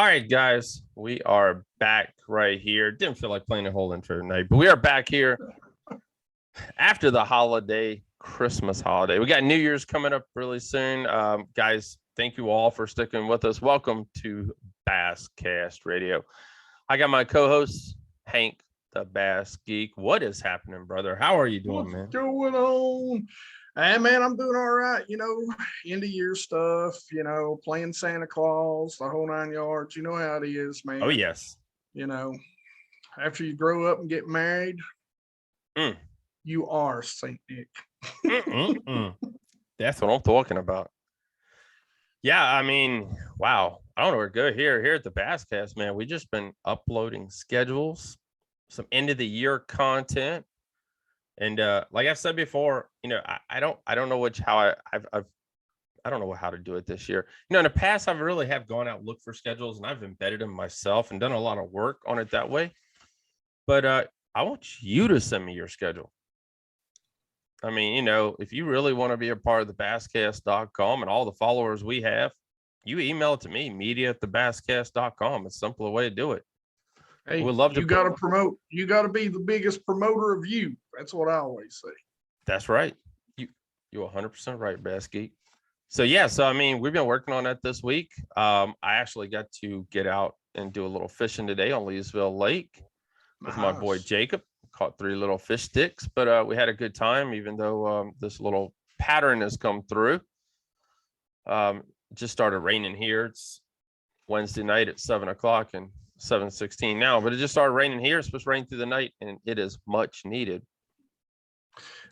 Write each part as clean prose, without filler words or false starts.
All right, guys, we are back right here. Didn't feel like playing the whole intro tonight, but we are back here after the holiday, Christmas holiday. We got New Year's coming up really soon. Guys, thank you all for sticking with us. Welcome to Basscast Radio. I got my co-host, Hank, the Bass Geek. What is happening, brother? How are you doing, man? What's going on? Hey, man, I'm doing all right. End of year stuff, playing Santa Claus, the whole 9 yards. You know how it is, man. Oh, yes. After you grow up and get married, you are St. Nick. That's what I'm talking about. Yeah, I mean, wow. I don't know where to go here at the Basscast, man. We just been uploading schedules, some end of the year content. And like I've said before, I don't know how I don't know how to do it this year. In the past, I've really have gone out and looked for schedules, and I've embedded them myself and done a lot of work on it that way. But I want you to send me your schedule. I mean, if you really want to be a part of the basscast.com and all the followers we have, you email it to me, media@thebasscast.com. It's a simpler way to do it. Hey, we'd love to. You got to promote. You got to be the biggest promoter of you. That's what I always say. That's right. You're 100% right, Bass Geek. So I mean, we've been working on that this week. I actually got to get out and do a little fishing today on Leesville Lake with my boy Jacob. Caught 3 little fish sticks, but we had a good time, even though this little pattern has come through. It just started raining here. It's Wednesday night at 7 o'clock and 7:16 now, but it just started raining here. It's supposed to rain through the night, and it is much needed.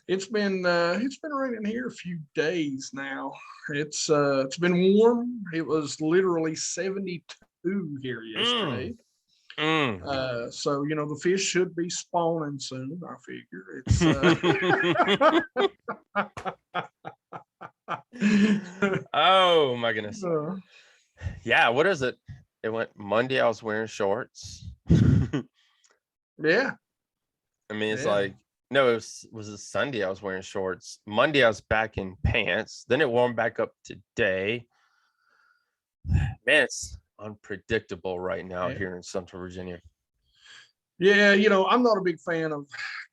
It's been raining here a few days now. It's been warm. It was literally 72 here yesterday. So the fish should be spawning soon. I figure it's. Oh my goodness. Yeah. What is it? It went Monday. I was wearing shorts. Yeah. I mean, it's like, no, it was a Sunday. I was wearing shorts. Monday, I was back in pants. Then it warmed back up today. Man, it's unpredictable right now here in Central Virginia. Yeah. I'm not a big fan of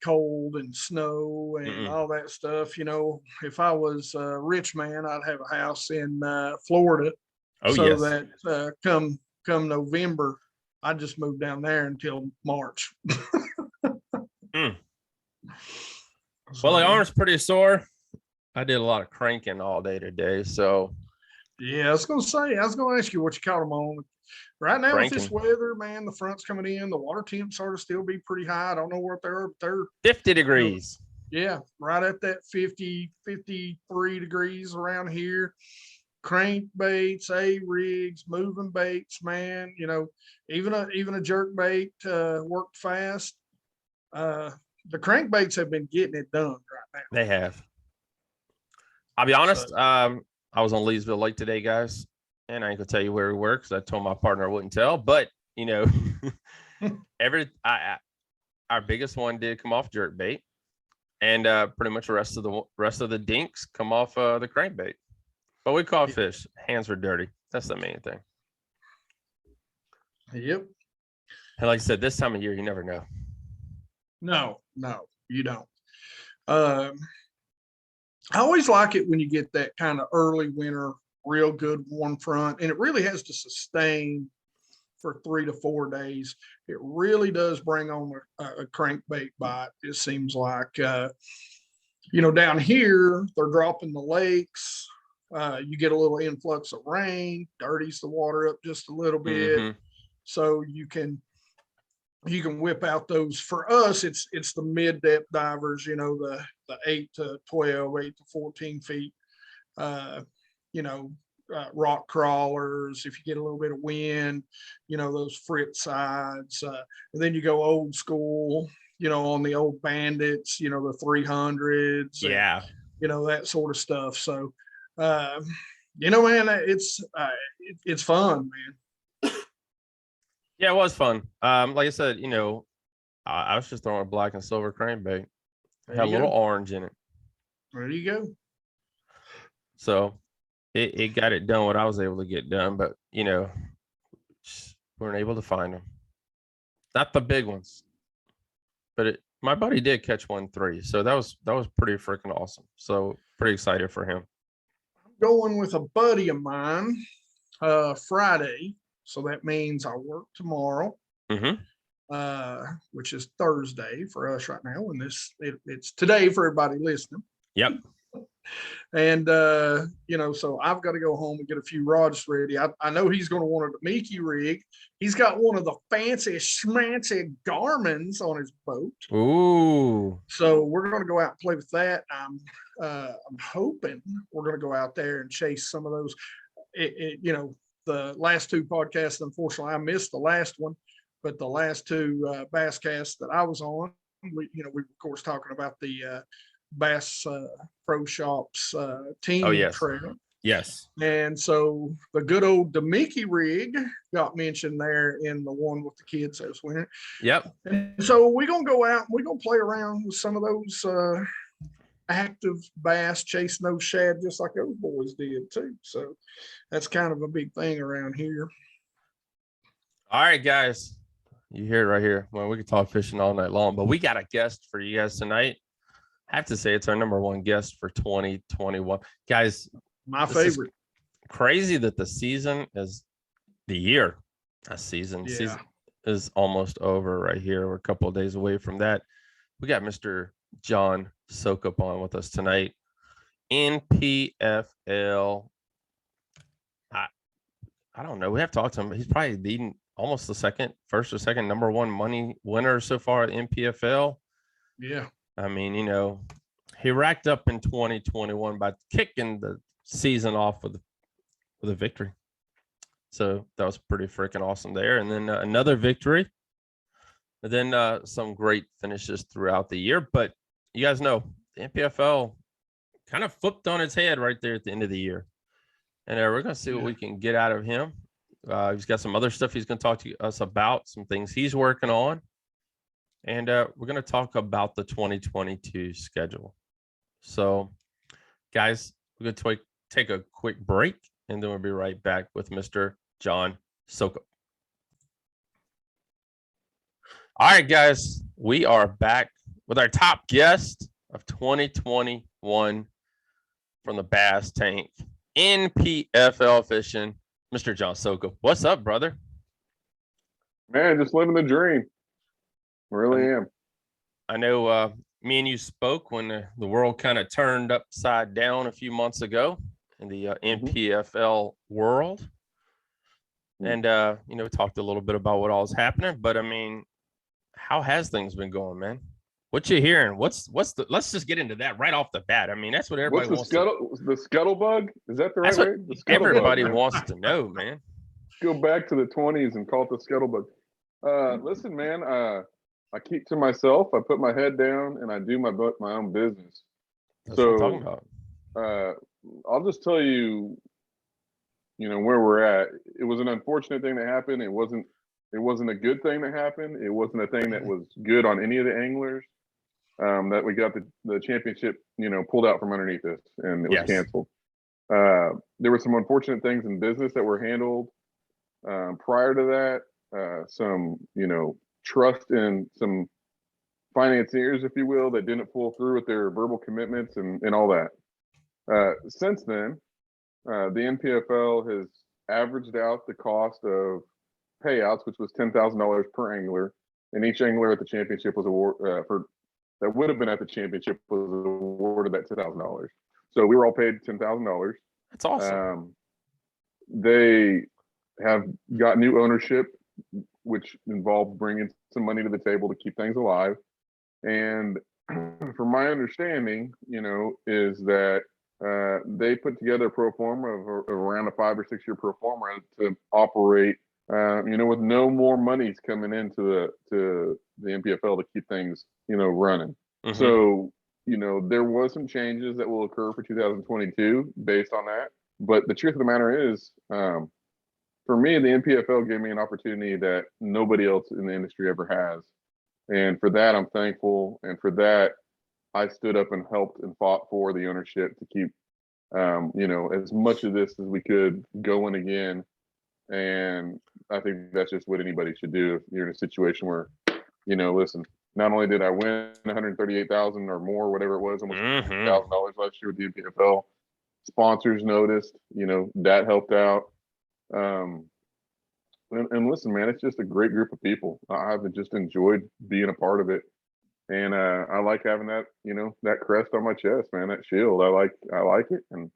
cold and snow and all that stuff. If I was a rich man, I'd have a house in Florida. Oh, so yes. That come November, I just moved down there until March. Well, the arm's pretty sore. I did a lot of cranking all day today, so. Yeah, I was going to ask you what you caught them on. Right now, with this weather, man, the front's coming in. The water temps sort of still be pretty high. I don't know what they're 50 degrees. Yeah, right at that 50, 53 degrees around here. Crankbaits, A-rigs, moving baits, man. Even a jerk bait worked fast. The crankbaits have been getting it done right now. They have. I'll be honest. I was on Leesville Lake today, guys, and I ain't gonna tell you where we were because I told my partner I wouldn't tell. But our biggest one did come off jerk bait, and pretty much the rest of the dinks come off the crankbait. But we caught fish. Hands were dirty. That's the main thing. Yep. And like I said, this time of year, you never know. No, you don't. I always like it when you get that kind of early winter, real good warm front, and it really has to sustain for 3 to 4 days. It really does bring on a crankbait bite. It seems like, down here, they're dropping the lakes. You get a little influx of rain, dirties the water up just a little bit. So you can whip out those. For us, it's the mid-depth divers, the 8 to 12, 8 to 14 feet, rock crawlers. If you get a little bit of wind, those frit sides. And then you go old school, on the old bandits, the 300s. Yeah. And, that sort of stuff. So, man, it's fun, man. Yeah, it was fun. Like I said, I was just throwing a black and silver crankbait. It had a little orange in it. There you go. So it got it done what I was able to get done. But, just weren't able to find them. Not the big ones, but my buddy did catch 1-3, so that was pretty freaking awesome. So pretty excited for him. Going with a buddy of mine Friday, so that means I work tomorrow, which is Thursday for us right now. And it's today for everybody listening. Yep. And so I've got to go home and get a few rods ready. I know he's going to want a Demiki rig. He's got one of the fancy schmancy Garmins on his boat. Ooh. So we're going to go out and play with that. I'm hoping we're going to go out there and chase some of those. The last two podcasts, unfortunately, I missed the last one, but the last two bass casts that I was on, we were of course talking about the Bass Pro Shops team trail. Yes. And so the good old Demiki rig got mentioned there in the one with the kids this winter. Yep. And so we're going to go out and we're going to play around with some of those active bass, chasing those shad just like those boys did too. So that's kind of a big thing around here. All right, guys. You hear it right here. Well, we could talk fishing all night long, but we got a guest for you guys tonight. I have to say it's our number one guest for 2021. Guys, my favorite. Crazy that the season is season is almost over right here. We're a couple of days away from that. We got Mr. John Soukup on with us tonight. NPFL. I don't know. We have to talk to him. He's probably leading almost the first or second number one money winner so far at NPFL. Yeah. I mean, he racked up in 2021 by kicking the season off with a victory. So that was pretty freaking awesome there. And then another victory. And then some great finishes throughout the year. But you guys know the NPFL kind of flipped on its head right there at the end of the year. And we're going to see what we can get out of him. He's got some other stuff he's going to talk to us about, some things he's working on. And we're going to talk about the 2022 schedule. So, guys, we're going to take a quick break, and then we'll be right back with Mr. John Soukup. All right, guys, we are back with our top guest of 2021 from the Bass Tank, NPFL fishing, Mr. John Soukup. What's up, brother? Man, just living the dream. Really am. I know me and you spoke when the world kind of turned upside down a few months ago in the NPFL world. And, we talked a little bit about what all is happening. But, I mean, how has things been going, man? What you hearing? Let's just get into that right off the bat. I mean, that's what everybody wants. The scuttlebug? Is that the right way? Everybody wants to know, man. Go back to the 20s and call it the scuttlebug. Listen, man, I keep to myself. I put my head down and I do my own business. That's what I'm talking about. I'll just tell you, where we're at. It was an unfortunate thing that happened. It wasn't a good thing that happened. It wasn't a thing that was good on any of the anglers. That we got the championship, pulled out from underneath us and it was canceled. There were some unfortunate things in business that were handled prior to that. Some, trust in some financiers, if you will, that didn't pull through with their verbal commitments and all that. Since then, the NPFL has averaged out the cost of payouts, which was $10,000 per angler, and each angler at the championship was that would have been at the championship was awarded that $10,000. So we were all paid $10,000. That's awesome. They have got new ownership, which involved bringing some money to the table to keep things alive. And from my understanding, is that they put together a pro forma of around a 5 or 6 year pro forma to operate, with no more monies coming into the NPFL to keep things, running. So, there was some changes that will occur for 2022 based on that. But the truth of the matter is, for me, the NPFL gave me an opportunity that nobody else in the industry ever has. And for that, I'm thankful. And for that, I stood up and helped and fought for the ownership to keep, as much of this as we could going again. And I think that's just what anybody should do if you're in a situation where, listen, not only did I win 138,000 or more, whatever it was, almost $1,000 last year with the NPFL, sponsors noticed, that helped out. And listen, man, it's just a great group of people. I've just enjoyed being a part of it. And I like having that, that crest on my chest, man, that shield. I like it. And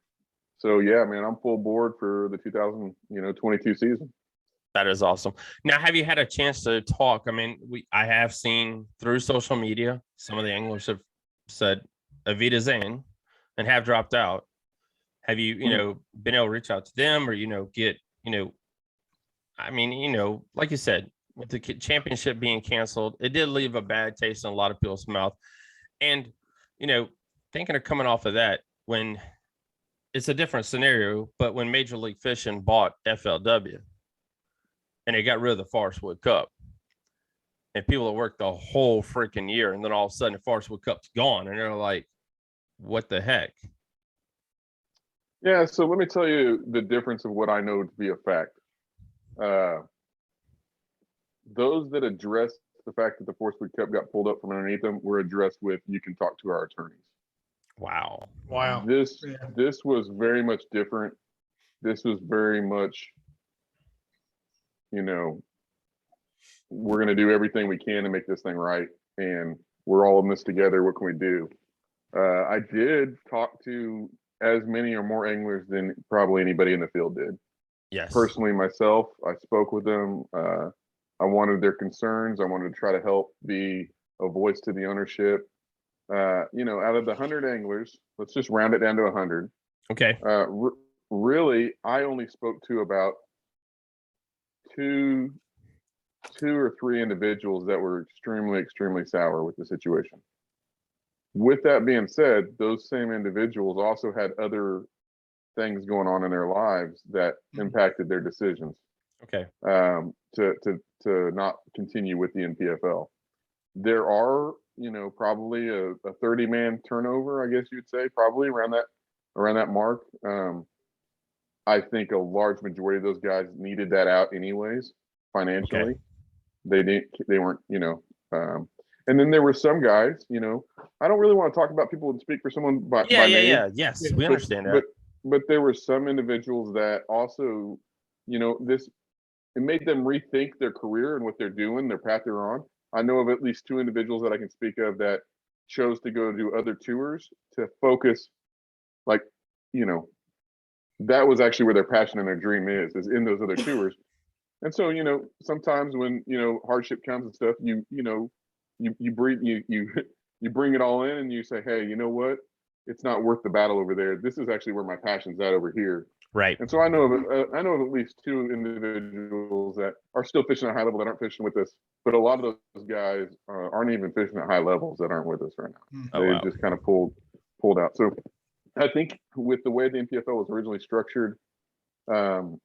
so, yeah, man, I'm full board for the 2022 season. That is awesome. Now, have you had a chance to talk? I mean, I have seen through social media, some of the anglers have said Avita's in and have dropped out. Have you, been able to reach out to them or, get, I mean, like you said, with the championship being canceled, it did leave a bad taste in a lot of people's mouth. And, thinking of coming off of that, when it's a different scenario, but when Major League Fishing bought FLW and they got rid of the Forest Wood Cup, and people that worked the whole freaking year, and then all of a sudden the Forest Wood Cup's gone, and they're like, what the heck? Yeah, so let me tell you the difference of what I know to be a fact. Those that addressed the fact that the Forest Wood Cup got pulled up from underneath them were addressed with, you can talk to our attorneys. Wow. This was very much different. This was very much, we're going to do everything we can to make this thing right. And we're all in this together. What can we do? I did talk to as many or more anglers than probably anybody in the field did. Yes. Personally, myself, I spoke with them. I wanted their concerns. I wanted to try to help be a voice to the ownership. Out of the 100 anglers, let's just round it down to 100. Okay. Really, I only spoke to about two or three individuals that were extremely sour with the situation. With that being said, those same individuals also had other things going on in their lives that impacted their decisions. Okay. To not continue with the NPFL. There are, probably a 30-man turnover, I guess you'd say, probably around that mark. I think a large majority of those guys needed that out anyways, financially. Okay. They weren't, and then there were some guys, I don't really want to talk about people that speak for someone by name. Yes, we understand that. But there were some individuals that also, it made them rethink their career and what they're doing, their path they're on. I know of at least two individuals that I can speak of that chose to go do other tours to focus, that was actually where their passion and their dream is in those other tours. And so, sometimes when, hardship comes and stuff, you bring it all in and you say, hey, you know what? It's not worth the battle over there. This is actually where my passion's at over here. Right. And so I know of at least two individuals that are still fishing at high level that aren't fishing with us, but a lot of those guys aren't even fishing at high levels that aren't with us right now. They've just kind of pulled out. So I think with the way the NPFL was originally structured, and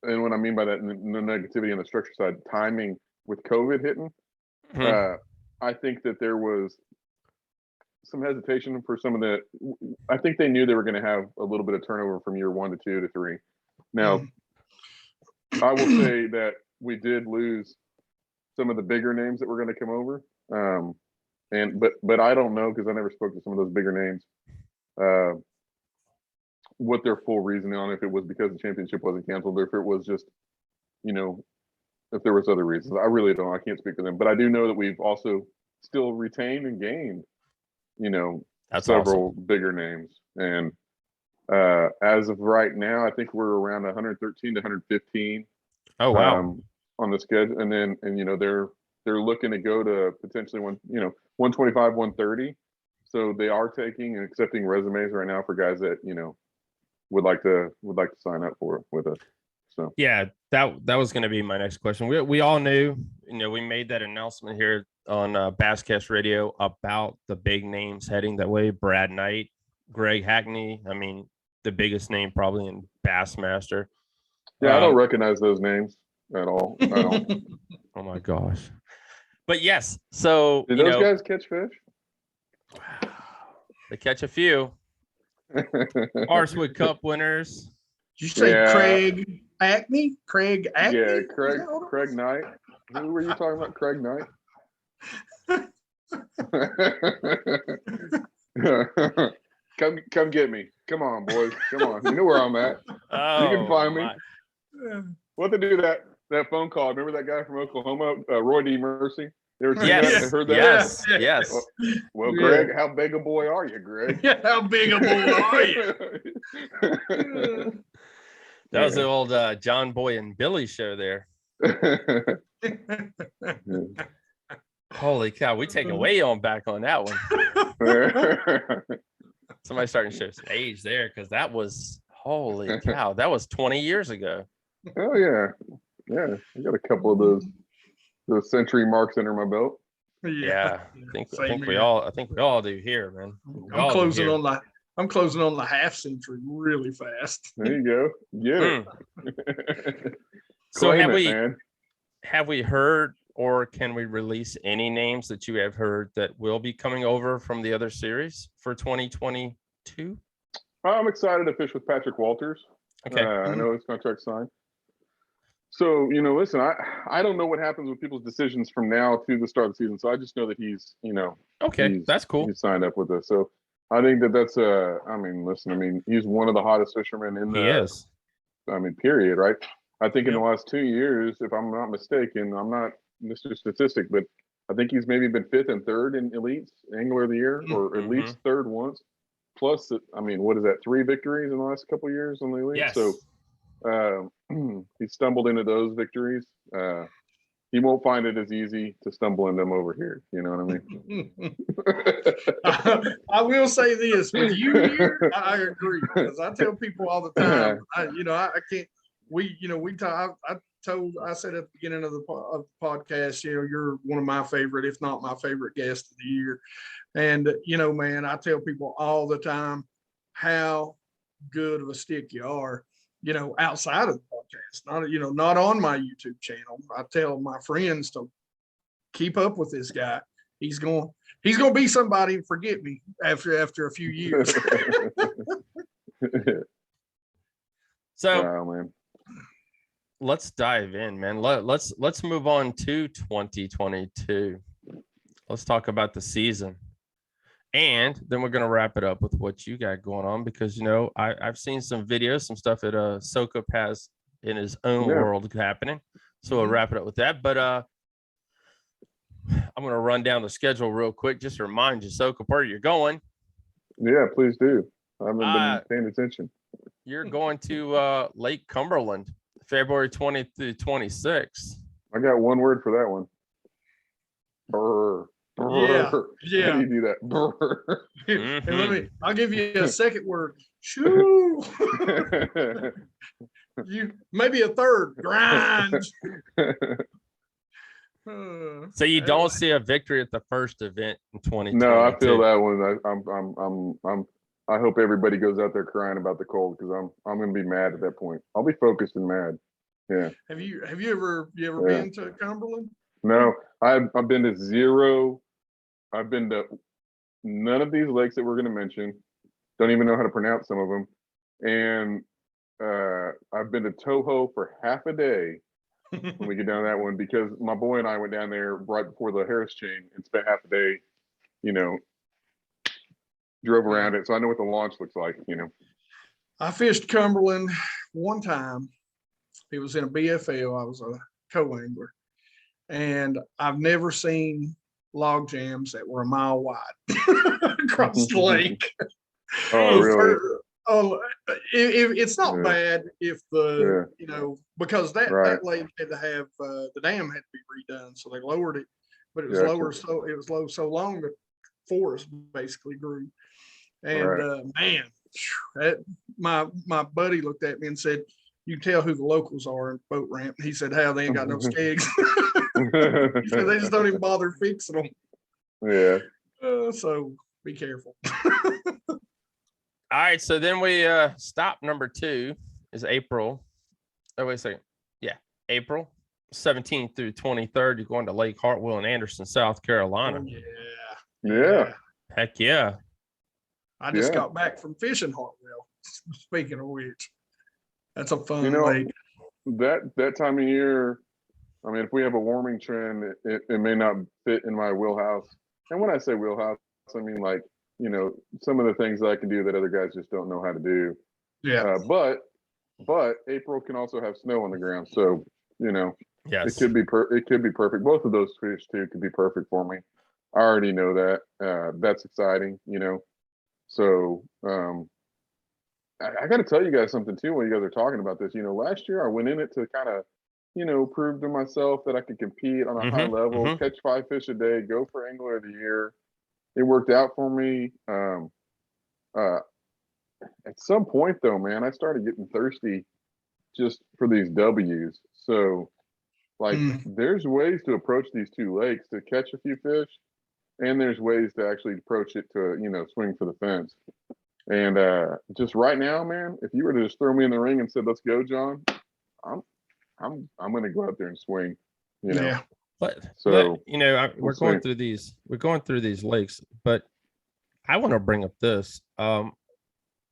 what I mean by that, no negativity on the structure side, timing with COVID hitting, I think that there was some hesitation for some of the. I think they knew they were going to have a little bit of turnover from year 1 to 2 to 3. Now, I will say that we did lose some of the bigger names that were going to come over, but I don't know because I never spoke to some of those bigger names. What their full reasoning on, if it was because the championship wasn't canceled or if it was just, if there was other reasons. I really don't. I can't speak for them, but I do know that we've also still retained and gained, That's several awesome. bigger names. And as of right now, I think we're around 113 to 115. Oh wow. On the schedule, and they're looking to go to potentially 125, 130. So they are taking and accepting resumes right now for guys that would like to sign up with us. So yeah, that was going to be my next question. We all knew, we made that announcement here on Basscast Radio about the big names heading that way. Brad Knight, Greg Hackney. I mean, the biggest name probably in Bassmaster. Yeah, I don't recognize those names at all. I don't. Oh my gosh. But yes, so did those guys catch fish? They catch a few. Forest Wood Cup winners. Did you say Yeah. Craig Acme? Craig Acme? Yeah, Is that what it Craig Knight. Who were you talking about? Craig Knight? Come get me. Come on, boys. Come on. You know where I'm at. You can find me. was? What to do that phone call? Remember that guy from Oklahoma, Roy D. Mercy? They were saying Yes. that? I heard that. Yes. Yeah. Yes. Well, Yeah. Greg, how big a boy are you, Greg? Yeah, how big a boy are you? That was the old John Boy and Billy show there. Holy cow, we take way on back on that one. Somebody's starting to show some age there because that was holy cow. That was 20 years ago. Oh yeah, yeah. I got a couple of those century marks under my belt. Yeah, I think we here. all do here, man. I'm closing on the half century really fast. There you go. Get it. So Claim have we heard or can we release any names that you have heard that will be coming over from the other series for 2022? I'm excited to fish with Patrick Walters. Okay. I know his contract signed. So, listen, I don't know what happens with people's decisions from now to the start of the season. So I just know that he's, Okay, that's cool. He's signed up with us. So I think that's he's one of the hottest fishermen in He is. Period, right? I think in the last 2 years, if I'm not mistaken, I'm not Mr. Statistic, but I think he's maybe been 5th and 3rd in Elites Angler of the Year, or at least 3rd once. Plus, what is that? 3 victories in the last couple of years on the Elite. Yes. So he stumbled into those victories. He won't find it as easy to stumble in them over here. You know what I mean? I will say this with you here, I agree, because I tell people all the time, I can't. I said at the beginning of the podcast, you're one of my favorite, if not my favorite guest of the year. And, man, I tell people all the time how good of a stick you are, outside of the podcast, not on my YouTube channel. I tell my friends to keep up with this guy. He's going to be somebody and forget me after a few years. So, man. Let's dive in, man. Let's move on to 2022. Let's talk about the season, and then we're gonna wrap it up with what you got going on, because I've seen some videos, some stuff that Soukup has in his own world happening. So we'll wrap it up with that. But I'm gonna run down the schedule real quick, just to remind you, Soukup, where you're going. Yeah, please do. I haven't been paying attention. You're going to Lake Cumberland, February 20th through 26th. I got one word for that one. Brr. Yeah. How do you do that? Brr. And I'll give you a second word. Shoo. You maybe a third. Grind. So you don't see a victory at the first event in 2022. No, I feel that one. I hope everybody goes out there crying about the cold, because I'm gonna be mad at that point. I'll be focused and mad. Yeah. Have you ever been to Cumberland? No, I've been to 0. I've been to none of these lakes that we're gonna mention. Don't even know how to pronounce some of them. And I've been to Toho for half a day when we get down that one, because my boy and I went down there right before the Harris chain and spent half a day, drove around it. So I know what the launch looks like, I fished Cumberland one time. It was in a BFL. I was a co-angler. And I've never seen log jams that were a mile wide across the lake. Oh, really? It's not bad if because that lake had to have the dam had to be redone, so they lowered it, but it was lower, so it was low so long the forest basically grew. And man, my buddy looked at me and said, "You tell who the locals are in boat ramp." He said, "How they ain't got no skegs." He said, "They just don't even bother fixing them." Yeah. So be careful. All right, so then we stop number 2 is April. Oh, wait a second. Yeah, April 17th through 23rd. You're going to Lake Hartwell in Anderson, South Carolina. Oh, Yeah. Heck yeah. I just got back from fishing Hartwell, speaking of which. That's a fun You know, lake. that time of year, I mean, if we have a warming trend, it may not fit in my wheelhouse. And when I say wheelhouse, I mean like, some of the things that I can do that other guys just don't know how to do. Yeah. But April can also have snow on the ground, so it Yes. could be perfect. Both of those fish too could be perfect for me. I already know that. That's exciting, So I got to tell you guys something too. While you guys are talking about this, last year I went in it to kind of, prove to myself that I could compete on a high level, catch 5 fish a day, go for Angler of the Year. It worked out for me. At some point though, man, I started getting thirsty just for these W's. So like there's ways to approach these 2 lakes to catch a few fish, and there's ways to actually approach it to, swing for the fence. And just right now, man, if you were to just throw me in the ring and said, "Let's go, John," I'm gonna go out there and swing. Yeah. But So we're going through these lakes, but I want to bring up this.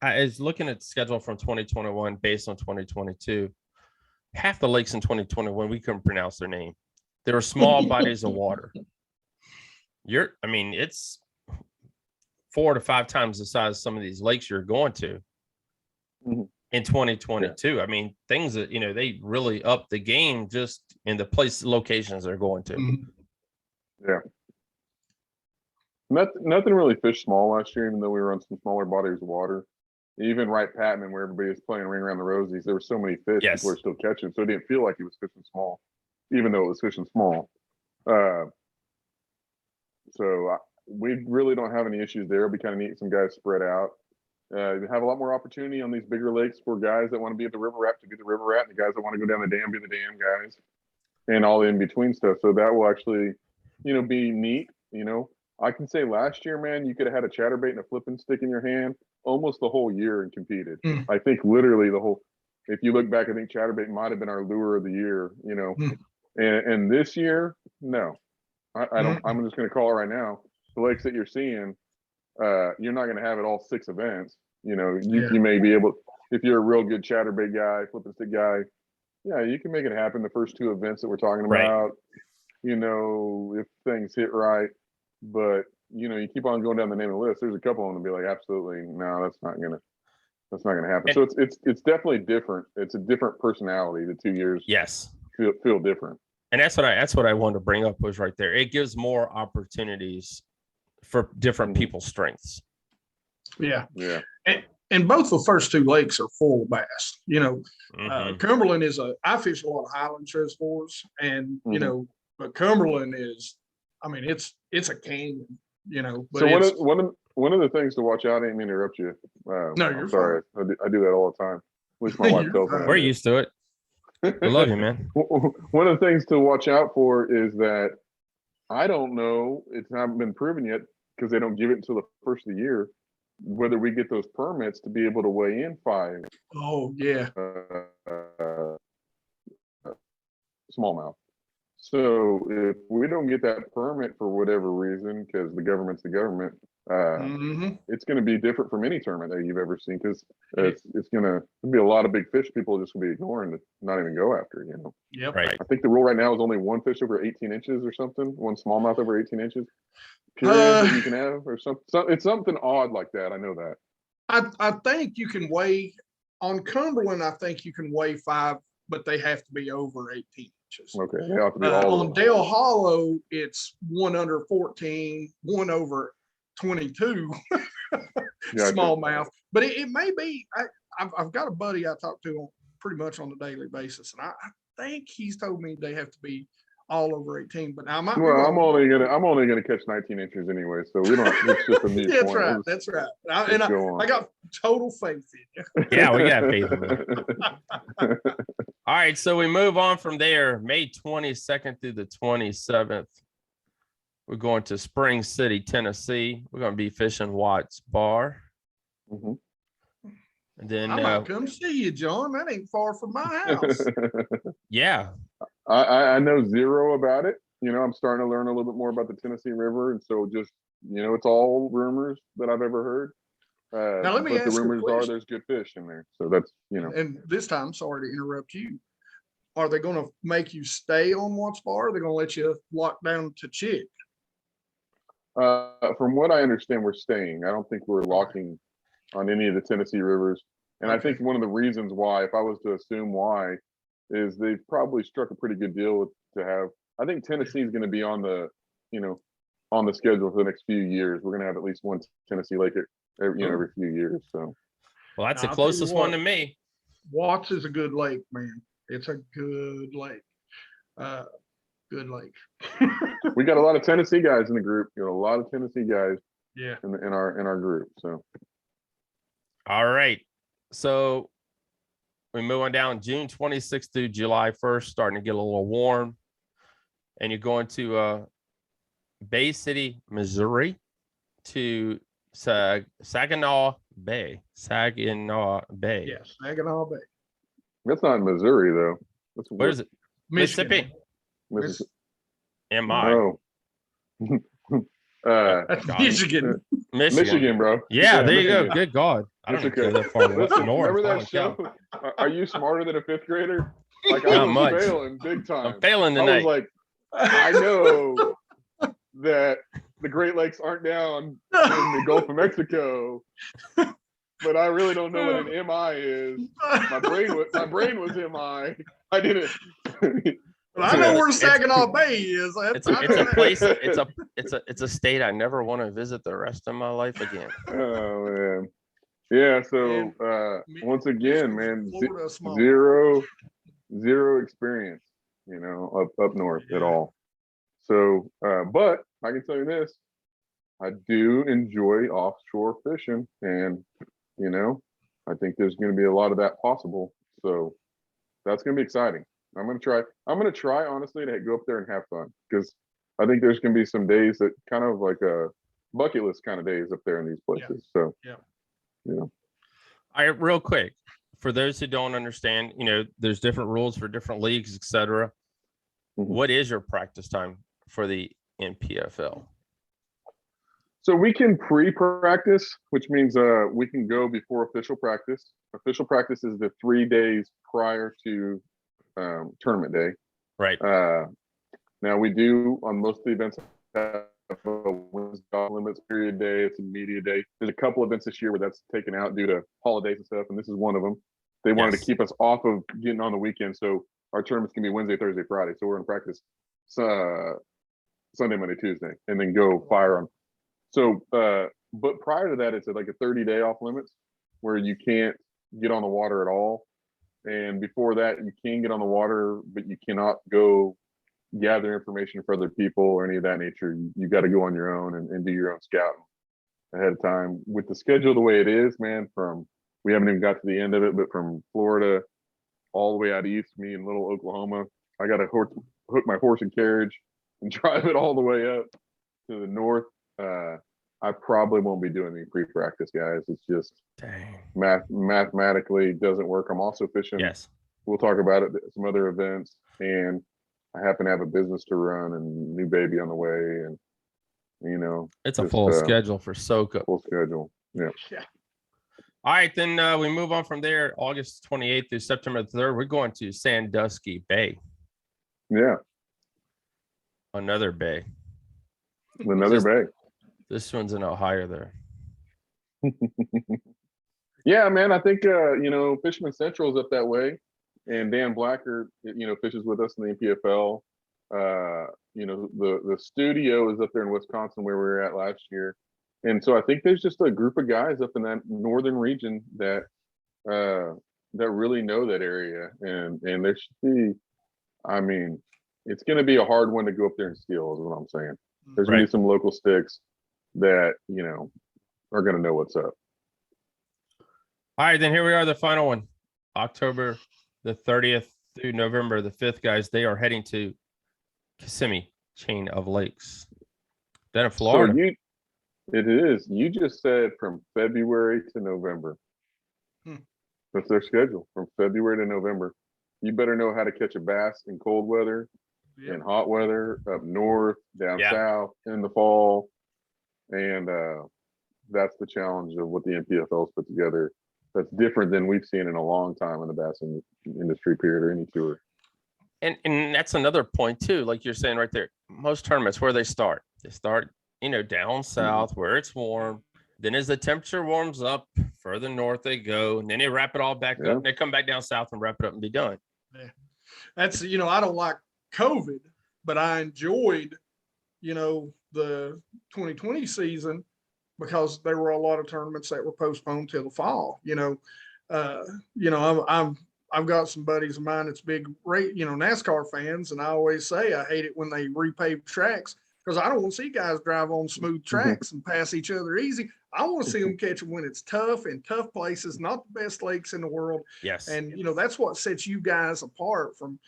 I was looking at the schedule from 2021 based on 2022. Half the lakes in 2021 we couldn't pronounce their name. They were small bodies of water. It's 4 to 5 times the size of some of these lakes you're going to in 2022. Yeah. I mean, things that they really upped the game just in the locations they're going to. Yeah. Nothing really fished small last year, even though we were on some smaller bodies of water. Even Wright Patman, where everybody was playing Ring Around the Rosies, there were so many fish people were still catching, so it didn't feel like he was fishing small, even though it was fishing small. So we really don't have any issues there. It'll be kind of neat, some guys spread out. We have a lot more opportunity on these bigger lakes for guys that want to be at the river rat to be the river rat, and the guys that want to go down the dam be the dam guys, and all the in between stuff. So that will actually, be neat. I can say last year, man, you could have had a chatterbait and a flipping stick in your hand almost the whole year and competed. I think literally the whole. If you look back, I think chatterbait might have been our lure of the year. And this year, no, I don't. I'm just going to call it right now. The lakes that you're seeing, you're not going to have it all 6 events. You may be able, if you're a real good chatterbait guy, flipping stick guy, yeah, you can make it happen the first 2 events that we're talking about. Right. If things hit right, but you keep on going down the name of the list. There's a couple of them to be like, absolutely, no, that's not gonna happen. So it's definitely different. It's a different personality. The 2 years, yes, feel different. And that's what I wanted to bring up was right there. It gives more opportunities for different people's strengths. Yeah. Yeah. And both the first 2 lakes are full of bass. Cumberland I fish a lot of Highlands reservoirs, and but Cumberland is, it's a canyon. But so one of the things to watch out. I didn't mean to interrupt you. No, you're sorry. I do that all the time. At least my wife tells me. We're used to it. I love you, man. One of the things to watch out for is that I don't know. It's not been proven yet because they don't give it until the first of the year. Whether we get those permits to be able to weigh in 5. Oh yeah. Smallmouth. So if we don't get that permit for whatever reason, because the government's the government, it's going to be different from any tournament that you've ever seen. Because it's going to be a lot of big fish people just going to be ignoring to not even go after. Yep. Right. I think the rule right now is only 1 fish over 18 inches or something. 1 smallmouth over 18 inches. Period that you can have, or something. It's something odd like that. I know that. I think you can weigh on Cumberland. I think you can weigh 5, but they have to be over 18 inches. Okay, they have to be all on Dale Hollow. It's 1 under 14, 1 over 22. Smallmouth, but it may be. I've got a buddy I talk to pretty much on a daily basis, and I think he's told me they have to be all over 18. But now I'm only gonna catch 19 inches anyway, so we don't. It's just a neat That's point. right. That's right. I got total faith in you. Yeah, we got faith in you. All right, so we move on from there. May 22nd through the 27th, we're going to Spring City, Tennessee. We're going to be fishing Watts Bar. And then I might come see you, John. That ain't far from my house. Yeah. I know zero about it. I'm starting to learn a little bit more about the Tennessee River. And so just, it's all rumors that I've ever heard. Now, let me but the ask you a rumors are question. there's good fish in there. So that's, you know, And this time, sorry to interrupt you. Are they going to make you stay on Watts Bar? Or are they going to let you lock down to Chick? from what I understand, we're staying. I don't think we're locking on any of the Tennessee rivers. And I think one of the reasons why, if I was to assume why, is they've probably struck a pretty good deal with to have. I think Tennessee is going to be on the, you know, on the schedule for the next few years. We're going to have at least one Tennessee lake every few years. So, Well, that's Now, the I'll tell you closest one what. to me. Watts is a good lake, man. It's a good lake. Good lake. we got a lot of Tennessee guys in the group. You know, a lot of Tennessee guys Yeah. in our group. So, All right. So we move on down June 26th through July 1st, starting to get a little warm. And you're going to Bay City, Missouri to Saginaw Bay. Saginaw Bay. Yeah. Saginaw Bay. that's not in Missouri though. That's Where is it? Michigan. Mississippi. Am I? Oh. That's God. Michigan. Michigan. Bro. Yeah, there you go. Michigan. Good God. I don't It's even okay. go that far north. Listen, remember Holy that cow. show? Are you smarter than a fifth grader? Like I Not was much. failing big time. I'm failing I was tonight. like, I know that the Great Lakes aren't down in the Gulf of Mexico, but I really don't know what an MI is. My brain was MI. I didn't. But I know where Saginaw Bay is. It's a place. It's a state I never want to visit the rest of my life again. Oh man. Yeah, so once again, man, zero experience, you know, up north at all. So but I can tell you this, I do enjoy offshore fishing, and you know, I think there's going to be a lot of that possible. So that's going to be exciting. I'm going to try honestly to go up there and have fun, because I think there's going to be some days that kind of like a bucket list kind of days up there in these places. So yeah. You know. All right, real quick, for those who don't understand, you know, there's different rules for different leagues, etc. What is your practice time for the NPFL? So we can pre-practice, which means we can go before official practice. Official practice is the 3 days prior to tournament day. Right. Now we do on most of the events have a off limits period day. It's a media day. There's a couple events this year where that's taken out due to holidays and stuff, and this is one of them. They wanted to keep us off of getting on the weekend, so our tournaments can be Wednesday, Thursday, Friday. So we're in practice Sunday, Monday, Tuesday, and then go fire on. So, but prior to that, it's like a 30-day off limits where you can't get on the water at all. And before that, you can get on the water, but you cannot go gather information for other people or any of that nature. You got to go on your own and do your own scouting ahead of time. With the schedule the way it is, man, we haven't even got to the end of it, but from Florida all the way out east, me in little Oklahoma, I got to hook my horse and carriage and drive it all the way up to the north. I probably won't be doing any pre-practice, guys. It's just mathematically doesn't work. I'm also fishing. Yes. We'll talk about it. Some other events, and I happen to have a business to run and new baby on the way, and you know, it's a full schedule for Soukup. Full schedule. Yeah. All right, then we move on from there. August 28th through September 3rd, we're going to Sandusky Bay. Yeah. Another bay. Another bay. This one's in Ohio there. Yeah, man. I think you know, Fisherman Central is up that way, and Dan Blacker, you know, fishes with us in the NPFL. You know, the studio is up there in Wisconsin where we were at last year, and so I think there's just a group of guys up in that northern region that really know that area, and there should be. I mean, it's going to be a hard one to go up there and steal, is what I'm saying. There's going to be some local sticks that, you know, are going to know what's up. All right, then here we are, the final one. October the 30th through November the 5th, guys. They are heading to Kissimmee chain of lakes. Then in Florida. So it is. You just said from February to November. That's their schedule, from February to November. You better know how to catch a bass in cold weather, in hot weather, up north, down south, in the fall. And that's the challenge of what the NPFL's put together. That's different than we've seen in a long time in the bass industry period or any tour. And that's another point too, like you're saying right there. Most tournaments, where they start down south where it's warm. Then as the temperature warms up, further north they go, and then they wrap it all back up. They come back down south and wrap it up and be done. Yeah. That's, I don't like COVID, but I enjoyed, the 2020 season because there were a lot of tournaments that were postponed till the fall. I've got some buddies of mine that's big, NASCAR fans, and I always say I hate it when they repave tracks because I don't want to see guys drive on smooth tracks and pass each other easy. I want to see them catch them when it's tough in tough places, not the best lakes in the world. Yes. And, that's what sets you guys apart from,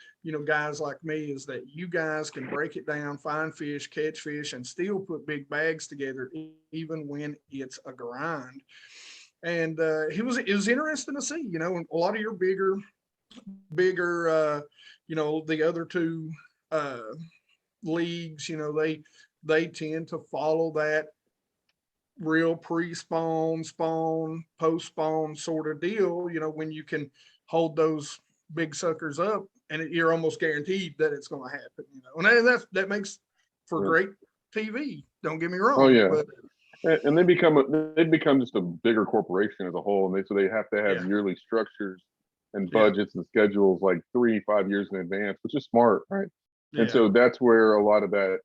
guys like me, is that you guys can break it down, find fish, catch fish, and still put big bags together, even when it's a grind. And it was interesting to see, a lot of your bigger, the other two leagues, they tend to follow that real pre-spawn, spawn, post-spawn sort of deal, when you can hold those big suckers up and you're almost guaranteed that it's going to happen, and that makes for great TV. Don't get me wrong. Oh yeah. But, and they become just a bigger corporation as a whole. And so they have to have yearly structures and budgets and schedules like 3-5 years in advance, which is smart, right? Yeah. And so that's where a lot of that,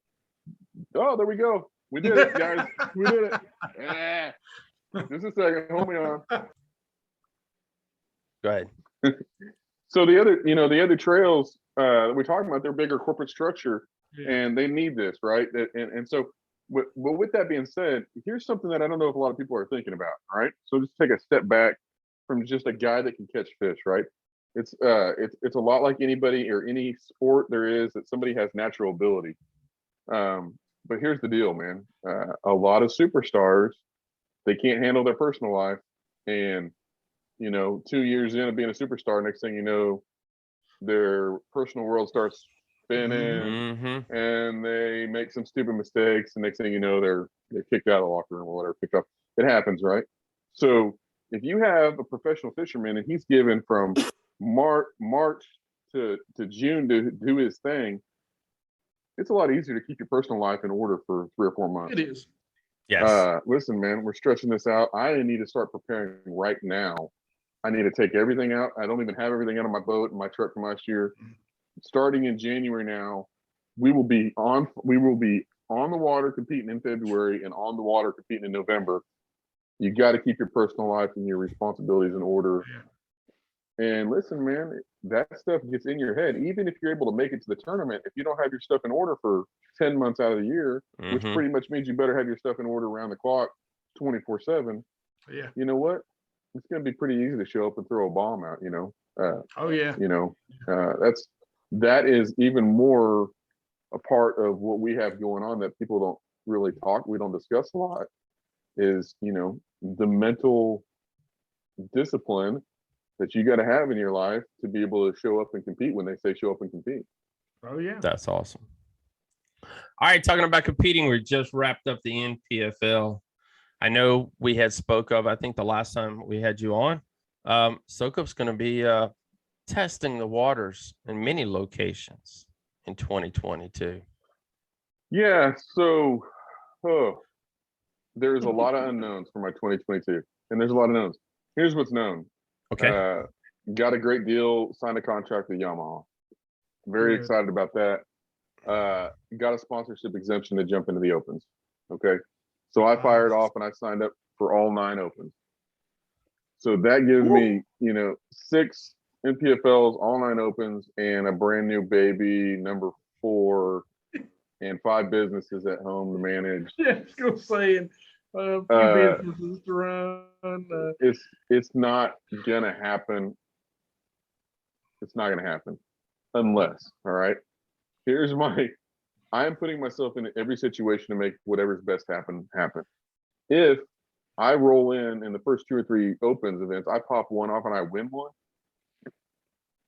oh, there we go. We did it, guys. We did it. Just a second. Hold me on. Go ahead. So the other trails that we're talking about, they're bigger corporate structure, and they need this, right? And so, with that being said, here's something that I don't know if a lot of people are thinking about, right? So just take a step back from just a guy that can catch fish, right? It's a lot like anybody or any sport there is that somebody has natural ability. But here's the deal, man. A lot of superstars, they can't handle their personal life. And, 2 years in of being a superstar, next thing you know, their personal world starts spinning and they make some stupid mistakes. And next thing you know, they're kicked out of the locker room or whatever, picked up. It happens, right? So if you have a professional fisherman and he's given from March to June to do his thing, it's a lot easier to keep your personal life in order for 3 or 4 months. It is. Yes. Listen, man, we're stretching this out. I need to start preparing right now. I need to take everything out. I don't even have everything out of my boat and my truck from last year. Starting in January now, we will be on the water competing in February and on the water competing in November. You got to keep your personal life and your responsibilities in order. And listen, man, that stuff gets in your head. Even if you're able to make it to the tournament, if you don't have your stuff in order for 10 months out of the year, which pretty much means you better have your stuff in order around the clock 24/7. Yeah. You know what? It's going to be pretty easy to show up and throw a bomb out, that is even more a part of what we have going on that people don't really we don't discuss a lot is, the mental discipline that you got to have in your life to be able to show up and compete when they say show up and compete. Oh yeah. That's awesome. All right. Talking about competing, we just wrapped up the NPFL. I know we had spoke of, I think the last time we had you on, Soukup's going to be testing the waters in many locations in 2022. Yeah. So, there's a lot of unknowns for my 2022, and there's a lot of knowns. Here's what's known. Okay. Got a great deal, signed a contract with Yamaha. Very excited about that. Got a sponsorship exemption to jump into the opens. Okay. So I fired off and I signed up for all 9 opens. So that gives me, 6 NPFLs, all 9 opens, and a brand new baby, number 4, and 5 businesses at home to manage. Yeah, I was going to say, a few businesses to run. It's not gonna happen. It's not gonna happen unless, all right. I am putting myself in every situation to make whatever's best happen. If I roll in the first 2 or 3 opens events, I pop one off and I win one,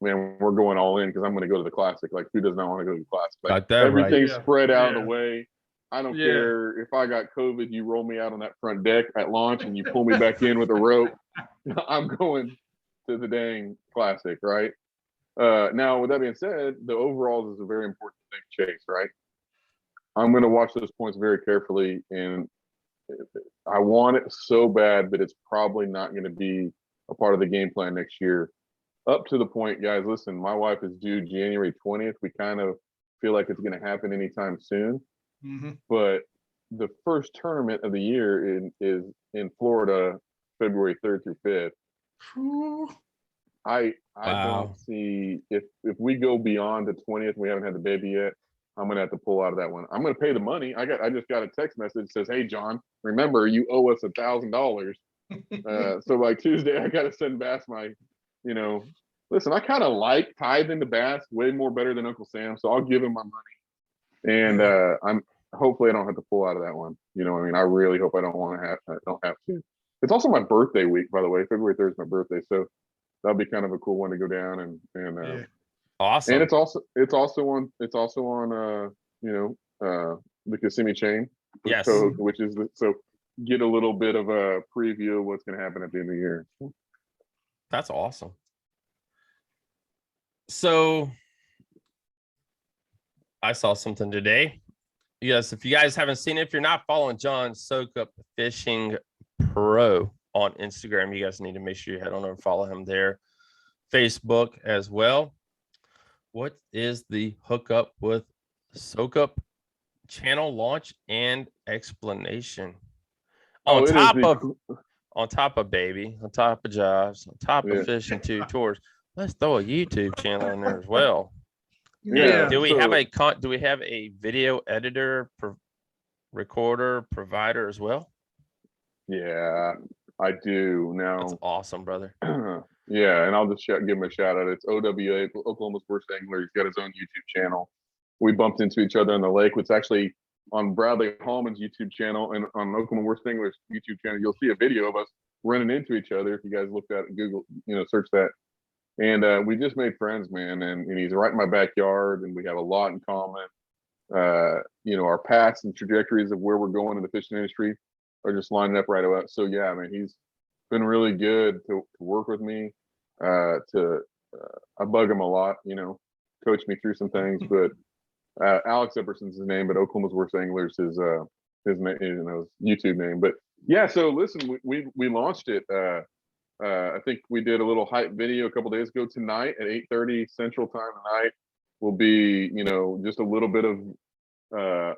man, we're going all in because I'm going to go to the classic. Like, who does not want to go to the classic? Like, got that everything's right. spread out of the way. I don't Yeah. care if I got COVID, you roll me out on that front deck at launch and you pull me back in with a rope. I'm going to the dang classic, right? Now, with that being said, the overalls is a very important thing to chase, right? I'm going to watch those points very carefully, and I want it so bad, but it's probably not going to be a part of the game plan next year. Up to the point, guys, listen, my wife is due January 20th. We kind of feel like it's going to happen anytime soon. Mm-hmm. But the first tournament of the year is in Florida, February 3rd through 5th. Ooh. I Wow. don't see if we go beyond the 20th, we haven't had the baby yet. I'm gonna have to pull out of that one. I'm gonna pay the money. I just got a text message that says, "Hey John, remember you owe us $1,000." So by Tuesday, I gotta send Bass my, listen. I kind of like tithing to Bass way more better than Uncle Sam, so I'll give him my money. And I'm hopefully I don't have to pull out of that one. You know what I mean? I really hope I don't have to. It's also my birthday week, by the way. February 3rd is my birthday, so that'll be kind of a cool one to go down and Awesome. and it's also on the Kissimmee chain, Yes. which is so get a little bit of a preview of what's going to happen at the end of the year. That's awesome. So I saw something today. Yes, if you guys haven't seen it, if you're not following John Soukup Fishing Pro on Instagram, you guys need to make sure you head on over and follow him there. Facebook as well. What is the hookup with Soukup channel launch and explanation? On top of baby, on top of jobs, on top of fishing 2 tours, let's throw a YouTube channel in there as well. Yeah. Do we have a video editor, recorder, provider as well? Yeah, I do now. That's awesome, brother. Yeah, and I'll just give him a shout out. It's OWA, Oklahoma's Worst Angler. He's got his own YouTube channel. We bumped into each other on the lake. It's actually on Bradley Hallman's YouTube channel, and on Oklahoma Worst Angler's YouTube channel, you'll see a video of us running into each other. If you guys looked at it, Google, search that. And we just made friends, man. And he's right in my backyard, and we have a lot in common. Our paths and trajectories of where we're going in the fishing industry are just lining up right away. So yeah, man, he's been really good to work with me. I bug him a lot, coach me through some things. But Alex Epperson's his name, but Oklahoma's Worst Anglers is his YouTube name. But yeah, so listen, we launched it. I think we did a little hype video a couple days ago. Tonight at 8:30 Central Time tonight will be, just a little bit of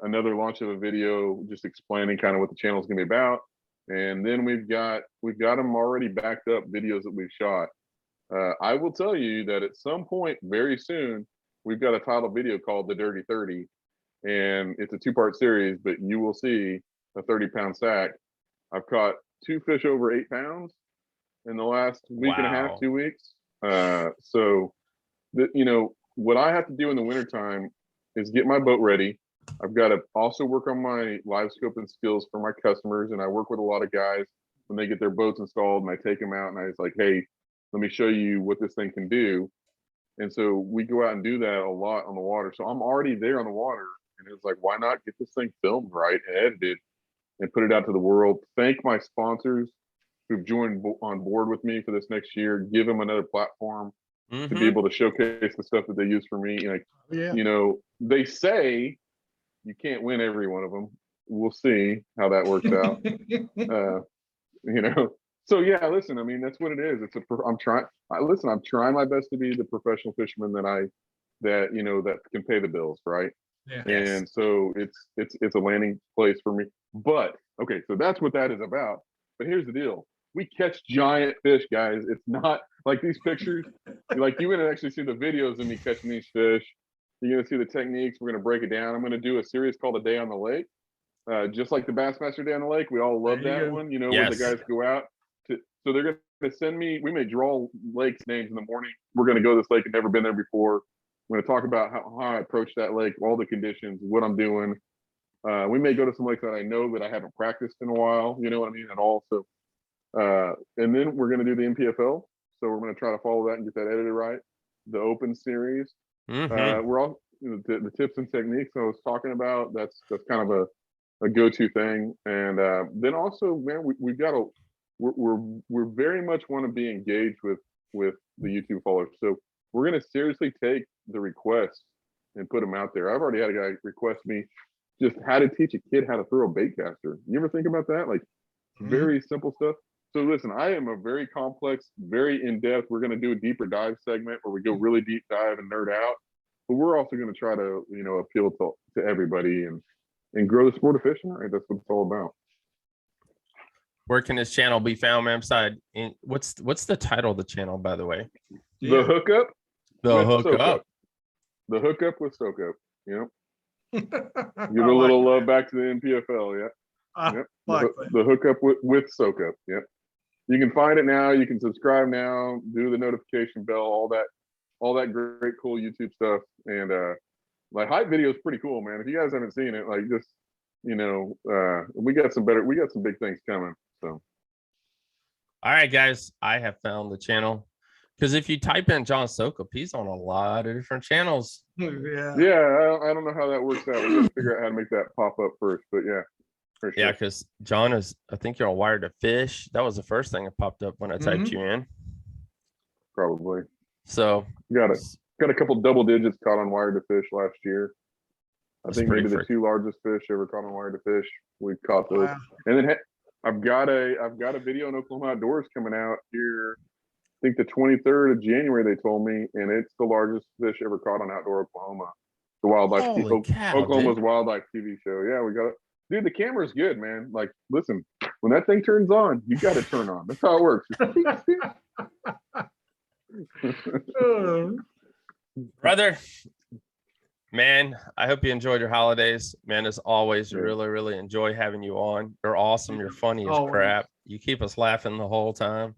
another launch of a video, just explaining kind of what the channel is going to be about. And then we've got them already backed up videos that we've shot. I will tell you that at some point very soon, we've got a title video called The Dirty 30, and it's a 2-part series, but you will see a 30-pound sack. I've caught 2 fish over 8 pounds in the last week and a half, 2 weeks. So what I have to do in the wintertime is get my boat ready. I've got to also work on my live scoping skills for my customers. And I work with a lot of guys when they get their boats installed, and I take them out and I was like, hey, let me show you what this thing can do. And so we go out and do that a lot on the water. So I'm already there on the water, and it's like, why not get this thing filmed right and edited and put it out to the world? Thank my sponsors who've joined on board with me for this next year. Give them another platform to be able to showcase the stuff that they use for me. They say you can't win every one of them. We'll see how that works out. So yeah, listen, I mean, that's what it is. I'm trying my best to be the professional fisherman that can pay the bills, right? Yeah. And so it's a landing place for me. But okay, so that's what that is about. But here's the deal. We catch giant fish, guys. It's not like these pictures. Like, you're gonna actually see the videos of me catching these fish. You're gonna see the techniques. We're gonna break it down. I'm gonna do a series called A Day on the Lake. Just like the Bassmaster Day on the Lake. We all love that one, where the guys go out so they're gonna send me, we may draw lakes names in the morning. We're gonna go to this lake and never been there before. We're gonna talk about how I approach that lake, all the conditions, what I'm doing. We may go to some lakes that I know that I haven't practiced in a while, you know what I mean, at all. So and then we're going to do the NPFL. So we're going to try to follow that and get that edited right. The open series. We're all the tips and techniques I was talking about. That's kind of a go-to thing. And then also, man, we've got to we're very much want to be engaged with the YouTube followers. So we're gonna seriously take the requests and put them out there. I've already had a guy request me just how to teach a kid how to throw a bait caster. You ever think about that? Like very simple stuff. So listen, I am a very complex, very in-depth. We're going to do a deeper dive segment where we go really deep dive and nerd out. But we're also going to try to, appeal to everybody and grow the sport of fishing. Right? That's what it's all about. Where can this channel be found, man? What's the title of the channel, by the way? The Hookup. The Hookup. The Hookup with Soukup. Yep. Give I a little like love back to the NPFL. Yeah. I Yep. like The Hookup with Soukup. Yep. You can find it now. You can subscribe now. Do the notification bell. All that great, cool YouTube stuff. And like hype video is pretty cool, man. If you guys haven't seen it, like just we got some big things coming. So. All right, guys, I have found the channel. Because if you type in John Soukup, he's on a lot of different channels. Yeah. Yeah, I don't know how that works out. We got to figure out how to make that pop up first. But yeah, for sure. Yeah, because John I think you're on Wired to Fish. That was the first thing that popped up when I typed you in. Probably. So Got a couple double digits caught on Wired to Fish last year. I think maybe the two largest fish ever caught on Wired to Fish. We caught those. Wow. And then I've got a video in Oklahoma Outdoors coming out here. I think the 23rd of January, they told me, and it's the largest fish ever caught on Outdoor Oklahoma. The Oklahoma's wildlife TV show. Yeah, we got it. Dude, the camera's good, man. Like, listen, when that thing turns on, you got to turn on. That's how it works. Brother, man, I hope you enjoyed your holidays. Man, as always, really, really enjoy having you on. You're awesome. You're funny as crap. You keep us laughing the whole time.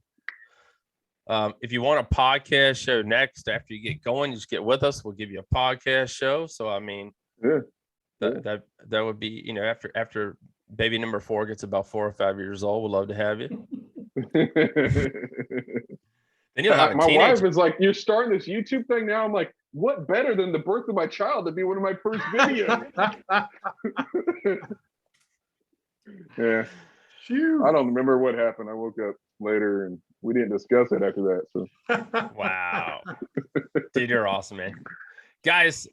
If you want a podcast show next after you get going, just get with us. We'll give you a podcast show. So I mean, that would be, after baby number 4 gets about 4 or 5 years old, we'd love to have you. Then you'll have my wife is like, you're starting this YouTube thing now. I'm like, what better than the birth of my child to be one of my first videos? Yeah. Phew. I don't remember what happened. I woke up later and we didn't discuss it after that. So wow. Dude, you're awesome, man. Guys,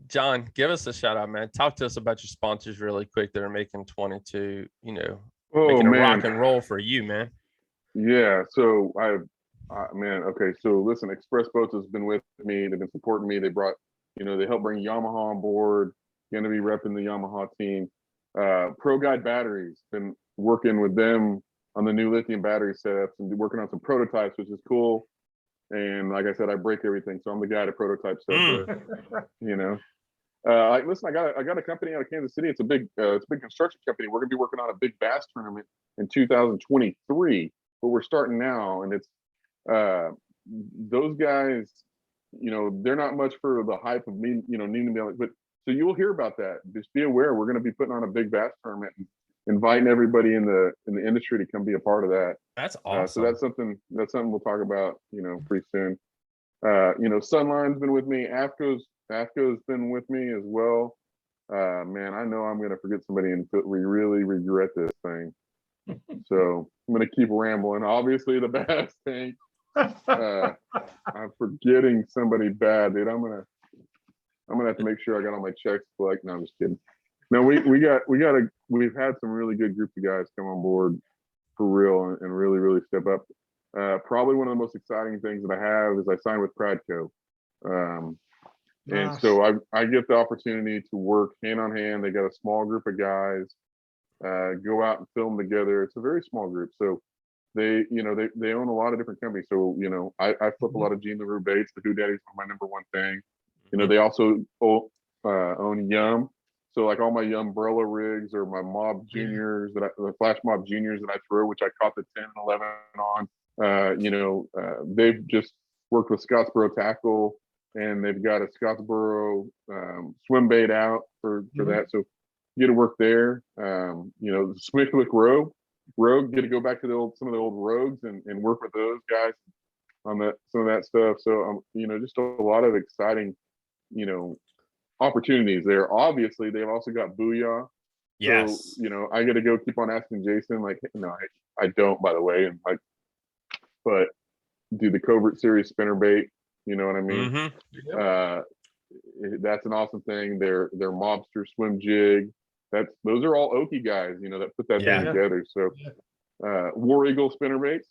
John, give us a shout out, man. Talk to us about your sponsors really quick that are making 22, making a rock and roll for you, man. Yeah. So okay. So listen, Express Boats has been with me. They've been supporting me. They brought, they helped bring Yamaha on board, going to be repping the Yamaha team. Pro Guide Batteries, been working with them on the new lithium battery setups and working on some prototypes, which is cool. And like I said, I break everything, so I'm the guy to prototype stuff with, listen, I got a company out of Kansas City. It's a big construction company. We're gonna be working on a big bass tournament in 2023, but we're starting now, and it's those guys, they're not much for the hype of me, needing to be like, but so you'll hear about that. Just be aware, we're going to be putting on a big bass tournament and inviting everybody in the industry to come be a part of that. That's awesome. So that's something we'll talk about, pretty soon. Sunline's been with me. AFCO's been with me as well. Man, I know I'm going to forget somebody and we really regret this thing. So I'm going to keep rambling. Obviously the bass tank. I'm forgetting somebody bad, dude. I'm gonna have to make sure I got all my checks. Like, no, I'm just kidding. No, we've had some really good groups of guys come on board for real and really, really step up. Probably one of the most exciting things that I have is I signed with Pradco. And so I get the opportunity to work hand on hand. They got a small group of guys, go out and film together. It's a very small group. So they own a lot of different companies. So, I flip a lot of Gene LaRue baits. The Who Daddy's my number one thing. They also own Yum. So like all my Yum umbrella rigs or my Mob Juniors the Flash Mob Juniors that I throw, which I caught the 10 and 11 on. They've just worked with Scottsboro Tackle, and they've got a Scottsboro swim bait out for that. So you get to work there. The Swiftwick Rogue, get to go back to some of the old Rogues and work with those guys on some of that stuff. So just a lot of exciting opportunities there. Obviously, they've also got Booyah, So, Yes. I got to go keep on asking Jason, like, no, I don't, by the way. And like, but do the Covert Series spinnerbait, you know what I mean? Mm-hmm. Uh, that's an awesome thing. Their mobster swim jig. Those are all Okie guys, that put that Yeah. thing together. So, War Eagle spinnerbaits.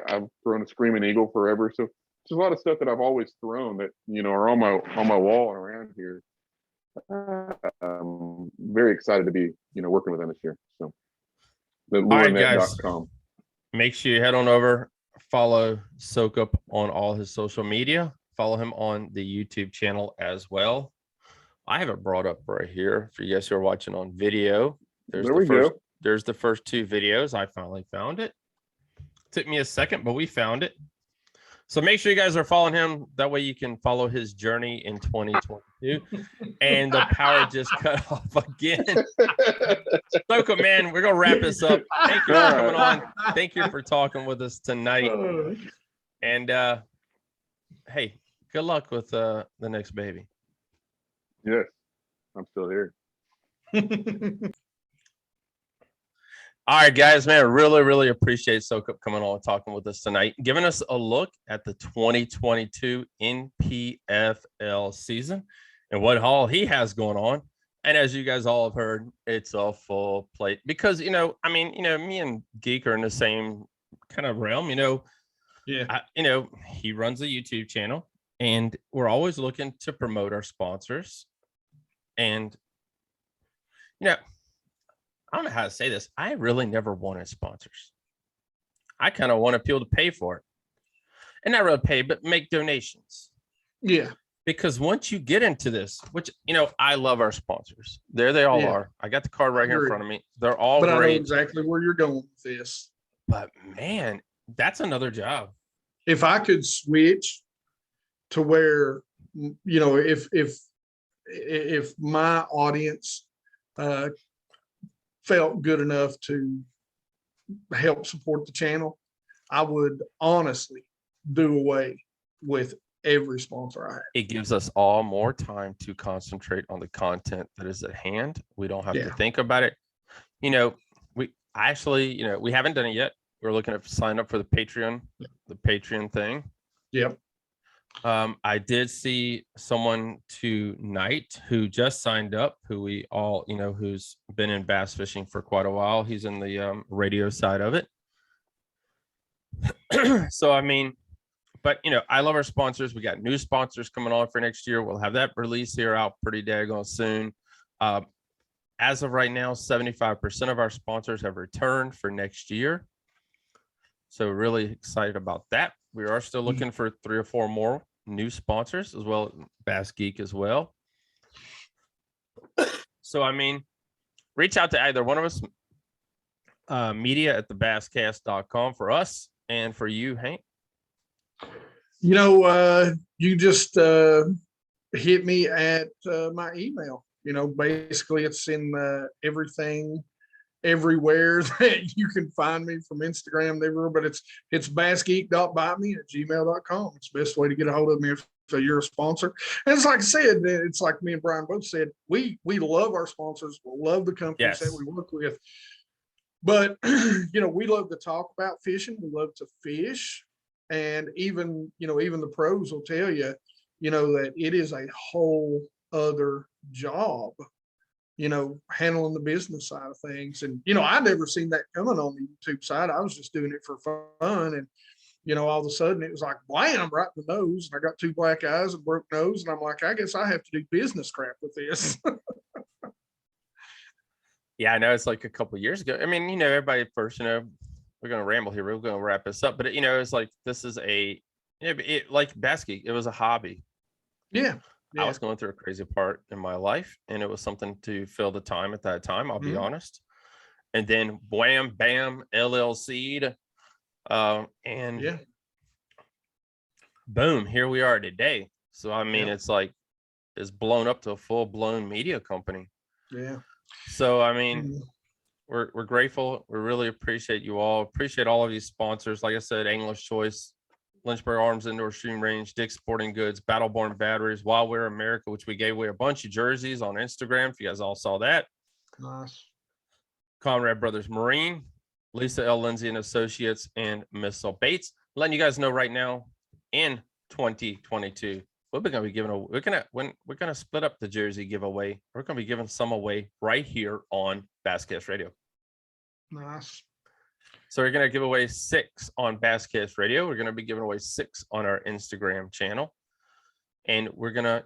I've thrown a Screaming Eagle forever. So, just a lot of stuff that I've always thrown that are on my wall and around here. I'm very excited to be working with them this year. So, the All right, guys. lurenet.com. Make sure you head on over, follow Soukup on all his social media. Follow him on the YouTube channel as well. I have it brought up right here for you guys who are watching on video. There we go. There's the first 2 videos. I finally found it. Took me a second, but we found it. So make sure you guys are following him. That way you can follow his journey in 2022. And the power just cut off again. Soukup, man, we're going to wrap this up. Thank you for coming on. Thank you for talking with us tonight. And hey, good luck with the next baby. Yes, I'm still here. All right, guys, man, really, really appreciate Soukup coming on and talking with us tonight, giving us a look at the 2022 NPFL season and what all he has going on. And as you guys all have heard, it's a full plate because, me and Geek are in the same kind of realm, Yeah. He runs a YouTube channel and we're always looking to promote our sponsors. And, I don't know how to say this. I really never wanted sponsors. I kind of want people to pay for it. And not really pay, but make donations. Yeah. Because once you get into this, which, I love our sponsors. There they all are. I got the card right here in front of me. They're all great. I know great. exactly where you're going with this. But man, that's another job. If I could switch to where, if my audience felt good enough to help support the channel, I would honestly do away with every sponsor I have. It gives us all more time to concentrate on the content that is at hand. We don't have to think about it. We actually, we haven't done it yet. We're looking at sign up for the Patreon thing. Yep. I did see someone tonight who just signed up, who we all, who's been in bass fishing for quite a while. He's in the radio side of it. So, but I love our sponsors. We got new sponsors coming on for next year. We'll have that release here out pretty daggone soon. As of right now, 75% of our sponsors have returned for next year. So really excited about that. We are still looking for 3 or 4 more new sponsors as well, Bass Geek as well. So, reach out to either one of us, media at thebasscast.com for us and for you, Hank. You just hit me at my email. Basically it's in everything, everywhere that you can find me, from Instagram, everywhere, but it's bassgeek.byme@gmail.com. It's the best way to get a hold of me if you're a sponsor. And it's like I said, it's like me and Brian both said, we love our sponsors. We love the companies that we work with. But, we love to talk about fishing. We love to fish. And even the pros will tell you, that it is a whole other job, handling the business side of things. And, I never seen that coming on the YouTube side. I was just doing it for fun. And, all of a sudden it was like, blam, right in the nose. And I got 2 black eyes and broke nose. And I'm like, I guess I have to do business crap with this. Yeah, I know it's like a couple of years ago. Everybody at first, we're going to ramble here. We're going to wrap this up. But, it's like this is like Bass Geek. It was a hobby. Yeah. I was going through a crazy part in my life, and it was something to fill the time at that time. I'll be honest. And then wham, bam, LLC'd. And boom, here we are today. So, it's like it's blown up to a full blown media company. Yeah. So, we're grateful. We really appreciate you all. Appreciate all of these sponsors. Like I said, English Choice, Lynchburg Arms Indoor Shooting Range, Dick's Sporting Goods, Battleborn Batteries, Wild Wear America, which we gave away a bunch of jerseys on Instagram. If you guys all saw that. Nice. Conrad Brothers Marine, Lisa L. Lindsay and Associates, and Missile Bates. Letting you guys know right now, in 2022, we're gonna be giving we're gonna split up the jersey giveaway. We're gonna be giving some away right here on Basscast Radio. Nice. So we're gonna give away 6 on Basscast Radio. We're gonna be giving away 6 on our Instagram channel, and we're gonna,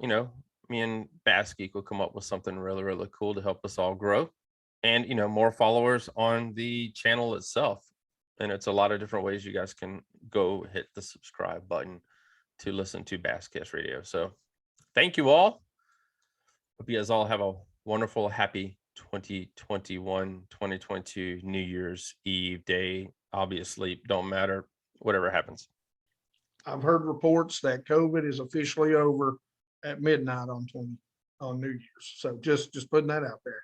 me and Bass Geek will come up with something really, really cool to help us all grow, and more followers on the channel itself. And it's a lot of different ways you guys can go hit the subscribe button to listen to Basscast Radio. So thank you all. Hope you guys all have a wonderful, happy 2021, 2022 New Year's Eve day. I'll be asleep. Don't matter. Whatever happens. I've heard reports that COVID is officially over at midnight on New Year's. So just putting that out there.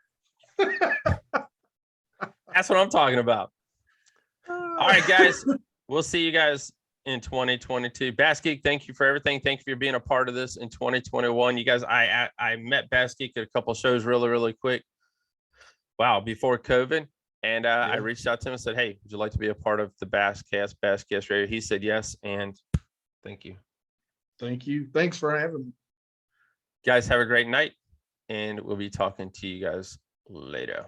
That's what I'm talking about. All right, guys. We'll see you guys in 2022. Bass Geek, thank you for everything. Thank you for being a part of this in 2021. You guys, I met Bass Geek at a couple of shows really quick. Wow, before COVID. And I reached out to him and said, hey, would you like to be a part of the Basscast Radio? He said yes, and thank you. Thank you. Thanks for having me. Guys, have a great night, and we'll be talking to you guys later.